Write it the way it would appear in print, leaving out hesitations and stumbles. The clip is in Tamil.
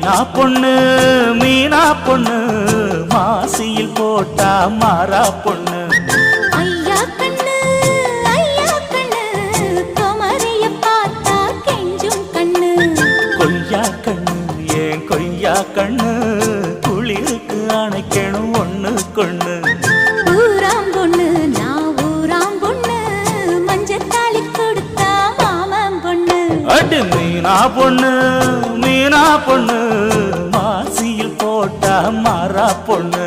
மீனா பொண்ணு மீனா பொண்ணு மாசியில் போட்டா மாறா பொண்ணு ஐயா கண்ணு குமரிய பார்த்தா கெஞ்சும் கண்ணு கொய்யா கண்ணு ஏன் கொய்யா கண்ணு குளிருக்கு அணைக்கணும் ஒண்ணு கொண்ணு ஊராம் பொண்ணு நான் ஊராம் பொண்ணு மஞ்சத்தாளி கொடுத்தா மாமன் பொண்ணு அடி மீனா பொண்ணு மாசியில் போட்டா மாறா பொண்ணு